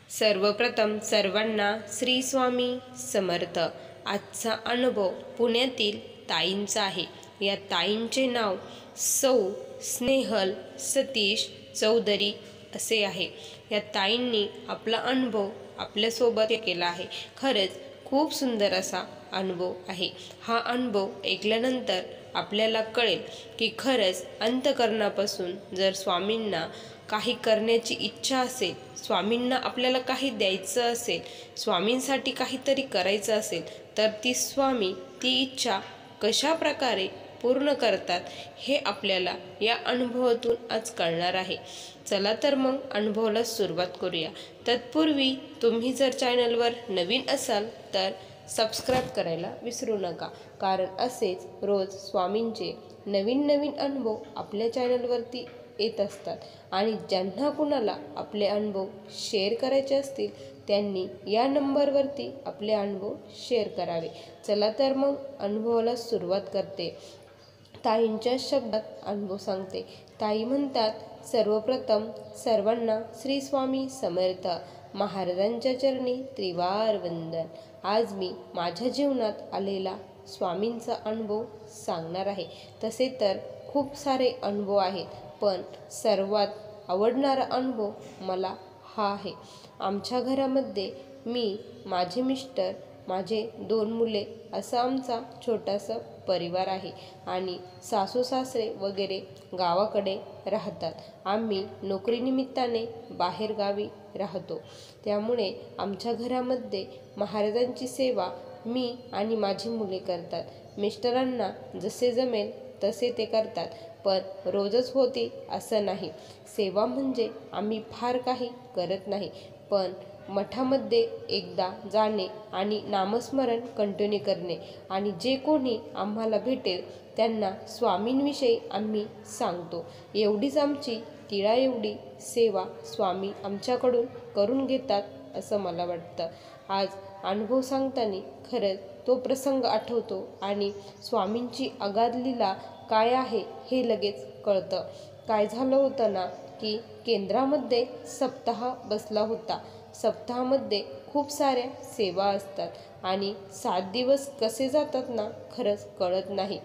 सर्वप्रथम सर्वांना श्री स्वामी समर्थ। आजचा अनुभव पुण्यातील ताईंचा आहे। या ताईंचे नाव सौ स्नेहल सतीश चौधरी असे आहे। या ताईंनी आपला अनुभव आपल्यासोबत केला आहे। खरंच खूप सुंदर असा अनुभव आहे। हा अनुभव ऐकल्यानंतर आपल्याला कळेल की खरंच अंतःकरणापासून जर स्वामींना काही करण्याची इच्छा असेल, स्वामींना आपल्याला काही द्यायचं असेल, स्वामींसाठी काहीतरी करायचं असेल, तर ती स्वामी ती इच्छा कशा प्रकारे पूर्ण करतात हे आपल्याला या अनुभवातून आज कळणार आहे। चला तर मग अनुभवाला सुरुवात करूया। तत्पूर्वी तुम्ही जर चॅनलवर नवीन असाल तर सबस्क्राईब करायला विसरू नका, कारण असेच रोज स्वामींचे नवीन नवीन अनुभव आपल्या चॅनलवरती येत असतात। आणि ज्यांना कुणाला आपले अनुभव शेअर करायचे असतील त्यांनी या नंबरवरती आपले अनुभव शेअर करावे। चला तर मग अनुभवाला सुरुवात करते। ताईंच्या शब्दात अनुभव सांगते। ताई म्हणतात, सर्वप्रथम सर्वांना श्री स्वामी समर्थ। महाराजांच्या चरणी त्रिवार वंदन। आज मी माझ्या जीवनात आलेला स्वामींचा अनुभव सांगणार आहे। तसे तर खूप सारे अनुभव आहेत, पण सर्वात आवडणारा अनुभव मला हा आहे। आमच्या घरामध्ये मी, माझे मिस्टर, माझे 2 मुले असा आमचा छोटासा परिवार आहे। आणि सासू सासरे वगैरे गावाकडे राहतात। आम्ही नोकरीनिमित्ताने बाहेरगावी राहतो। त्यामुळे आमच्या घरामध्ये महाराजांची सेवा मी आणि माझी मुले करतात। मिस्टरांना जसे जमेल तसे ते करतात, पण रोजच होते असं नाही। सेवा म्हणजे आम्ही फार काही करत नाही, पण मठामध्ये एकदा जाणे आणि नामस्मरण कंटिन्यू करणे आणि जे कोणी आम्हाला भेटेल त्यांना स्वामींविषयी आम्ही सांगतो। एवढीच आमची तिळाएवढी सेवा स्वामी आमच्याकडून करून घेतात असं मला वाटतं। आज अनुभव सांगताना खरंच तो प्रसंग आठवतो आणि स्वामींची अगाध लीला काय आहे हे लगेच कळतं। काय झालं होतं ना की केंद्रामध्ये सप्ताह बसला होता। सप्ताहामध्ये खूप साऱ्या सेवा असतात आणि 7 दिवस कसे जातात ना खरंच कळत नाही।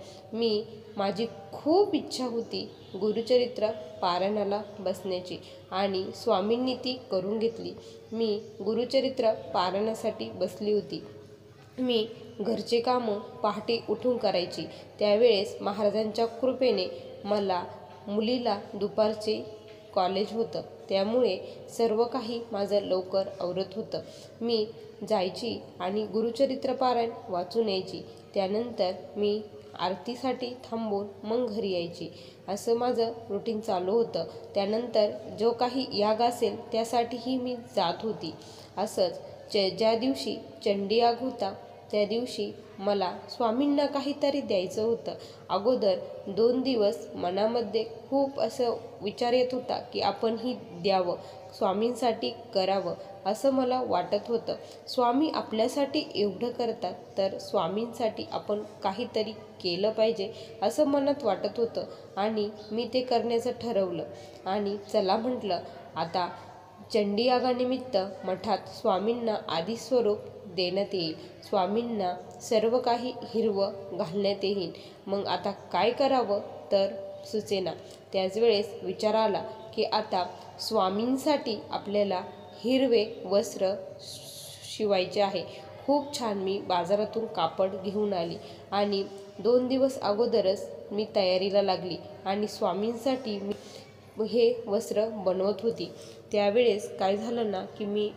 माझी खूप इच्छा होती गुरुचरित्र पारायणाला बसण्याची आणि स्वामींनी ती करून घेतली। मी गुरुचरित्र पारायणासाठी बसली होती। मी घरचे कामं पहाटे उठून करायची। त्यावेळेस महाराजांच्या कृपेने मला मुलीला दुपारचे कॉलेज होतं, त्यामुळे सर्व काही माझं लवकर आवरत होतं। मी जायची आणि गुरुचरित्र पारायण वाचून यायची। त्यानंतर मी आरतीसाठी थांबून मग घरी यायची। असं माझं रुटीन चालू होतं। त्यानंतर जो काही याग असेल त्यासाठीही मी जात होती। असंच ज्या दिवशी चंडी याग होता त्या दिवशी मला स्वामींना काहीतरी द्यायचं होतं। अगोदर 2 दिवस मनामध्ये खूप असं विचार येत होता की आपणही द्यावं, स्वामींसाठी करावं असं मला वाटत होतं। स्वामी आपल्यासाठी एवढं करतात तर स्वामींसाठी आपण काहीतरी केलं पाहिजे असं मनात वाटत होतं आणि मी ते करण्याचं ठरवलं। आणि चला म्हटलं, आता चंडी यागानिमित्त मठात स्वामींना आदिस्वरूप देण्यात येईल, स्वामींना सर्व काही हिरवं घालण्यात येईल। मग आता काय करावं तर सुचेना। त्याच वेळेस विचार आला की आता स्वामींसाठी आपल्याला हिरवे वस्त्र शिवायचे आहे। खूप छान मी बाजारातून कापड घेऊन आली आणि 2 दिवस अगोदरच मी तयारीला लागली आणि स्वामींसाठी मी हे वस्त्र बनवत होती। त्यावेळेस काय झालं ना की मी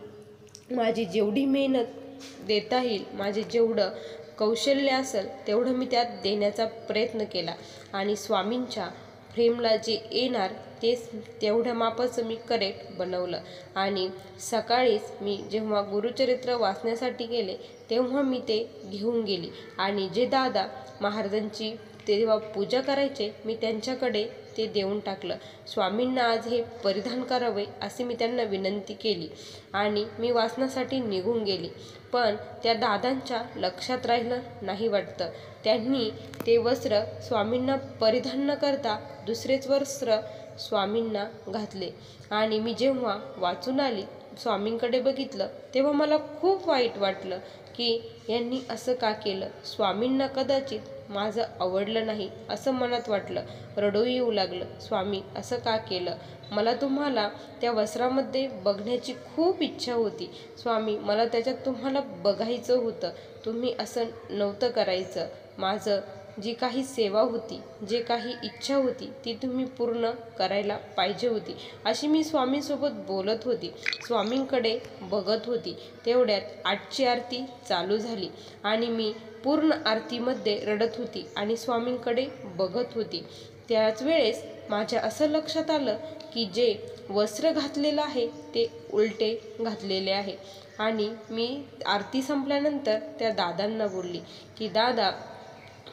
माझी जेवढी मेहनत देता येईल, माझे जेवढं कौशल्य असेल तेवढं मी त्यात देण्याचा प्रयत्न केला आणि स्वामींच्या फ्रेमला जे येणार तेच तेवढ्या मापाचं मी करेक्ट बनवलं। आणि सकाळीच मी जेव्हा गुरुचरित्र वाचण्यासाठी गेले तेव्हा मी ते घेऊन गेली आणि जे दादा महाराजांची तेव्हा पूजा करायचे मी त्यांच्याकडे ते देऊन टाकलं। स्वामींना आज हे परिधान करावे असे मी त्यांना विनंती केली आणि मी वाचनासाठी निघून गेली। पण त्या दादांच्या लक्षात राहिलं नाही वाटतं। त्यांनी ते वस्त्र स्वामींना परिधान न करता दुसरेच वस्त्र स्वामींना घातले आणि मी जेव्हा वाचून आली स्वामींकडे बघितलं तेव्हा मला खूप वाईट वाटलं की यांनी असं का केलं. स्वामींना कदाचित माझं आवडलं नाही असं मनात वाटलं. रडू येऊ लागलं. स्वामी असं का केलं. मला तुम्हाला त्या वस्त्रामध्ये बघण्याची खूप इच्छा होती. स्वामी मला त्याच्यात तुम्हाला बघायचं होतं. तुम्ही असं नव्हतं करायचं. माझं जी काही सेवा होती, जे काही इच्छा होती ती तुम्ही पूर्ण करायला पाहिजे होती, अशी मी स्वामींसोबत बोलत होती. स्वामींकडे बघत होती. तेवढ्यात आठची आरती चालू झाली आणि मी पूर्ण आरतीमध्ये रडत होती आणि स्वामींकडे बघत होती. त्याच वेळेस माझ्या असं लक्षात आलं की जे वस्त्र घातलेलं आहे ते उलटे घातलेले आहे. आणि मी आरती संपल्यानंतर त्या दादांना बोलली की दादा,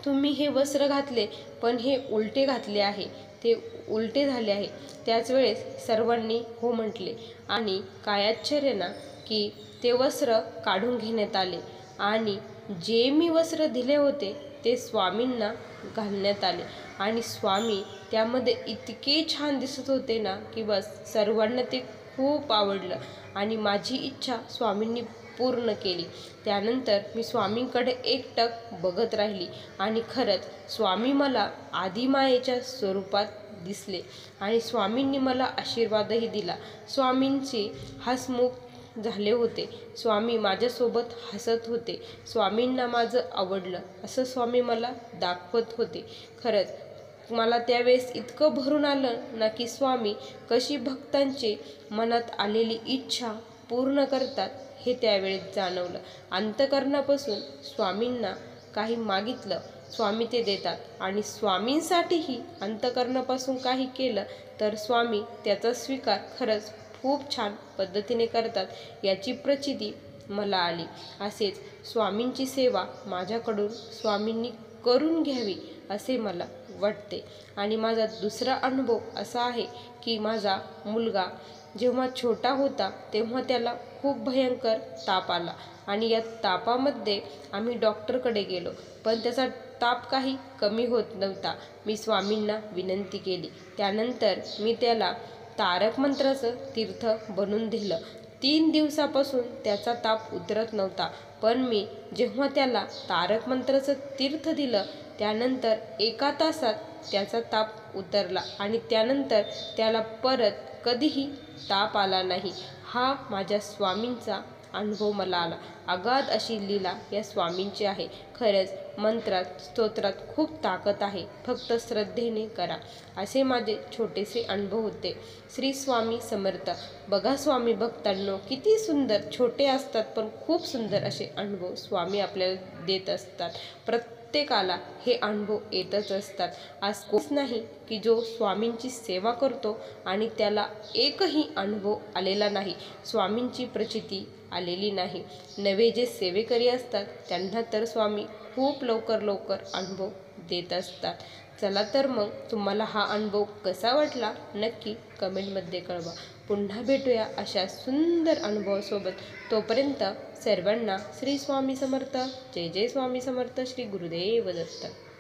तुम्ही हे वस्त्र घातले पण हे उलटे घातले आहे, ते उलटे झाले आहे. त्याच वेळेस सर्वांनी हो म्हटले आणि काय आश्चर्य ना की ते वस्त्र काढून घेण्यात आले आणि जे मी वस्त्र दिले होते ते स्वामींना घालण्यात आले आणि स्वामी त्यामध्ये इतके छान दिसत होते ना की बस सर्वांना ते खूप आवडलं आणि माझी इच्छा स्वामींनी पूर्ण केली. त्यानंतर मी स्वामींकडे एकटक बघत राहिली आणि खरंच स्वामी मला आदिमायेच्या स्वरूपात दिसले आणि स्वामींनी मला आशीर्वादही दिला. स्वामींची हसमुख झाले होते. स्वामी माझ्यासोबत हसत होते. स्वामींना माझं आवडलं असं स्वामी मला दाखवत होते. खरंच मला त्यावेळेस इतकं भरून आलं ना की स्वामी कशी भक्तांची मनात आलेली इच्छा पूर्ण करतात हे त्यावेळेस जाणवलं. अंतःकरणापासून स्वामींना काही मागितलं स्वामी ते देतात आणि स्वामींसाठीही अंतःकरणापासून काही केलं तर स्वामी त्याचा स्वीकार खरंच खूप छान पद्धतीने करतात याची प्रचिती मला आली. असेच स्वामींची सेवा माझ्याकडून स्वामींनी करून घ्यावी असे मला वाटते. आणि माझा दुसरा अनुभव असा आहे की माझा मुलगा जेव्हा छोटा होता तेव्हा त्याला खूप भयंकर ताप आला आणि या तापामध्ये आम्ही डॉक्टरकडे गेलो पण त्याचा ताप काही कमी होत नव्हता. मी स्वामींना विनंती केली. त्यानंतर मी त्याला तारक मंत्राचं तीर्थ बनवून दिलं. 3 दिवसापासून त्याचा ताप उतरत नव्हता पण मी जेव्हा त्याला तारक मंत्राचं तीर्थ दिलं त्यानंतर 1 तासात त्याचा ताप उतरला आणि त्यानंतर त्याला परत कधीही ताप आला नाही. हा माझ्या स्वामींचा अनुभव मला आला. अगाध अशी लीला या स्वामींची आहे. खरंच मंत्रात स्तोत्रात खूप ताकद आहे. फक्त श्रद्धेने करा. असे माझे छोटेसे अनुभव होते. श्री स्वामी समर्थ. बघा स्वामी भक्तांनो किती सुंदर छोटे असतात पण खूप सुंदर असे अनुभव स्वामी आपल्याला देत असतात. प्रत्येकाला हे अनुभव येतच असतात. असं कोणीच नाही की जो स्वामींची सेवा करतो आणि त्याला एकही अनुभव आलेला नाही, स्वामींची प्रचिती आलेली नाही. नवे जे सेवेकरी असतात त्यांना तर स्वामी खूप लवकर अनुभव देत असतात. चला तर मग तुम्हाला हा अनुभव कसा वाटला नक्की कमेंटमध्ये कळवा. पुन्हा भेटूया अशा सुंदर अनुभवासोबत. तोपर्यंत सर्वांना श्री स्वामी समर्थ. जय जय स्वामी समर्थ. श्री गुरुदेव दत्त.